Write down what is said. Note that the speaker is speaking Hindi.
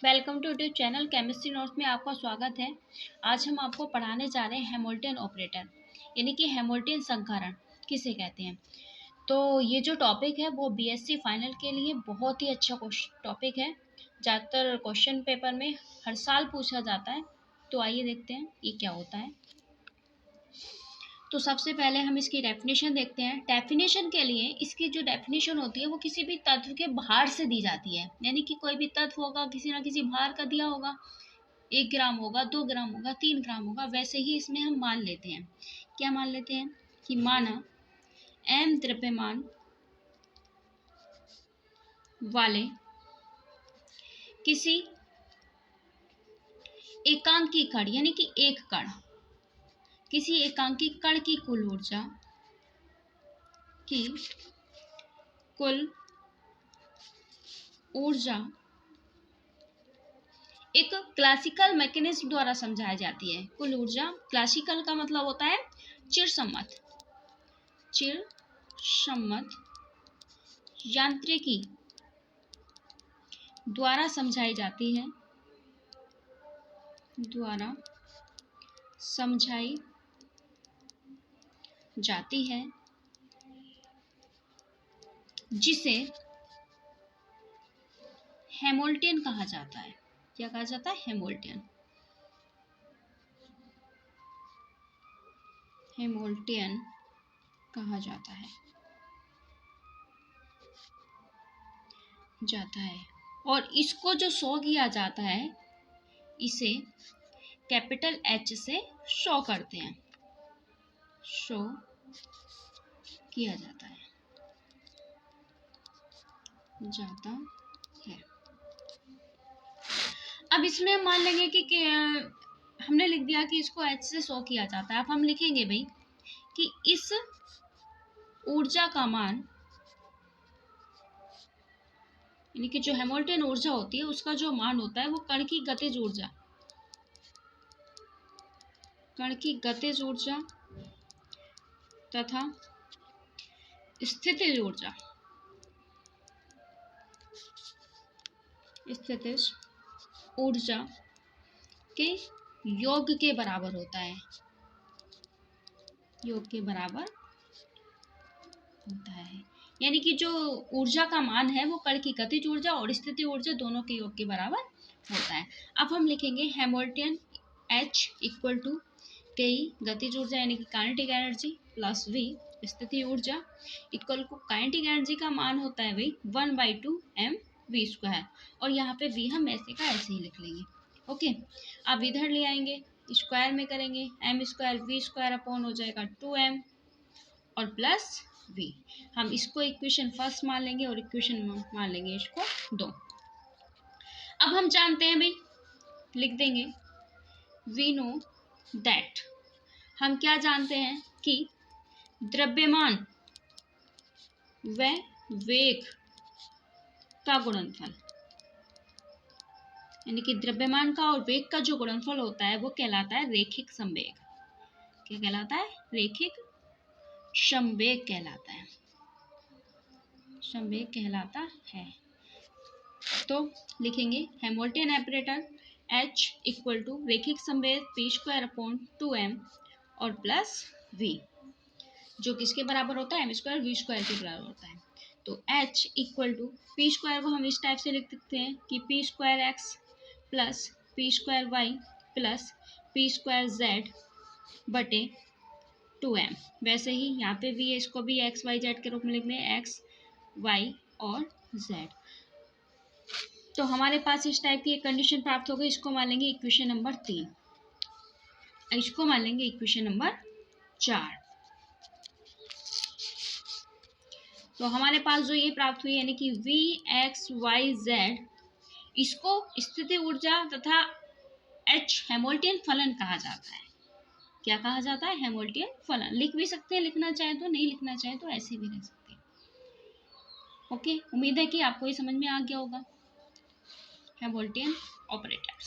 Welcome to YouTube channel chemistry notes में आपका स्वागत है। आज हम आपको पढ़ाने जा रहे हैं हेमिल्टन ऑपरेटर यानी कि हेमिल्टन संकरण किसे कहते हैं। तो ये जो टॉपिक है वो बीएससी फाइनल के लिए बहुत ही अच्छा टॉपिक है। ज़्यादातर क्वेश्चन पेपर में हर साल पूछा जाता है। तो आइए देखते हैं ये क्या होता है। तो सबसे पहले हम इसकी डेफिनेशन देखते हैं। डेफिनेशन के लिए इसकी जो डेफिनेशन होती है वो किसी भी तत्व के भार से दी जाती है, यानी कि कोई भी तत्व होगा किसी ना किसी भार का दिया होगा, 1 ग्राम होगा, 2 ग्राम होगा, 3 ग्राम होगा। वैसे ही इसमें हम मान लेते हैं, क्या मान लेते हैं कि माना m द्रव्यमान वाले किसी एकांकी कण यानी कि एक कण, किसी एकांकी कण की कुल ऊर्जा एक क्लासिकल मैकेनिज्म द्वारा समझाई जाती है। कुल ऊर्जा, क्लासिकल का मतलब होता है चिरसम्मत यांत्रिकी द्वारा समझाई जाती है, जिसे हेमिल्टन कहा जाता है। क्या कहा जाता है? हेमिल्टन कहा जाता है और इसको जो शो किया जाता है इसे कैपिटल H से शो करते हैं, शो किया जाता है। अब इसमें हम मान लेंगे कि हमने लिख दिया कि इसको H से शो किया जाता है। अब हम लिखेंगे भाई कि इस ऊर्जा का मान, यानी कि जो हेमिल्टन ऊर्जा होती है उसका जो मान होता है वो कण की गतिज ऊर्जा तथा स्थितिज ऊर्जा के योग के बराबर होता है, यानी कि जो ऊर्जा का मान है वो कण की गतिज ऊर्जा और स्थिति ऊर्जा दोनों के योग के बराबर होता है। अब हम लिखेंगे Hamilton H equal to Ki गतिज ऊर्जा यानी कि काइनेटिक एनर्जी प्लस V स्थिति ऊर्जा इक्वल को काइनेटिक एनर्जी का मान होता है भाई 1/2 mv², और यहाँ पे V हम ऐसे का ऐसे ही लिख लेंगे। ओके, अब इधर ले आएंगे, स्क्वायर में करेंगे, m² v² अपॉन हो जाएगा 2m और प्लस v। हम इसको इक्वेशन फर्स्ट मान लेंगे और इक्वेशन मान लेंगे इसको 2। अब हम जानते हैं भाई, लिख देंगे वी नो दैट, हम क्या जानते हैं कि द्रव्यमान व वेग का गुणनफल, यानी कि द्रव्यमान का और वेग का जो गुणनफल होता है वो कहलाता है रैखिक संवेग। क्या कहलाता है? रैखिक संवेग कहलाता है। तो लिखेंगे Hamilton operator H equal to रैखिक संवेग p² अपॉन 2m और प्लस v, जो किसके बराबर होता है? m² v² के बराबर होता है। तो H इक्वल टू p² को हम इस टाइप से लिख सकते हैं कि p²x plus p²y plus p²z बटे 2m। वैसे ही यहाँ पे भी है, इसको भी x y z के रूप में लिख दें, x y और z। तो हमारे पास इस टाइप की एक कंडीशन प्राप्त हो गई। इसको मान लेंगे इक्वेशन नंबर 3, इसको मान लेंगे इक्वेशन नंबर 4। तो हमारे पास जो ये प्राप्त हुई यानी कि v x y z, इसको स्थिति ऊर्जा तथा H हेमिल्टन फलन कहा जाता है। क्या कहा जाता है? हेमिल्टन फलन। लिख भी सकते हैं, लिखना चाहे तो, नहीं लिखना चाहे तो ऐसे भी लिख सकते हैं। ओके, उम्मीद है कि आपको ये समझ में आ गया होगा हेमिल्टन ऑपरेटर्स।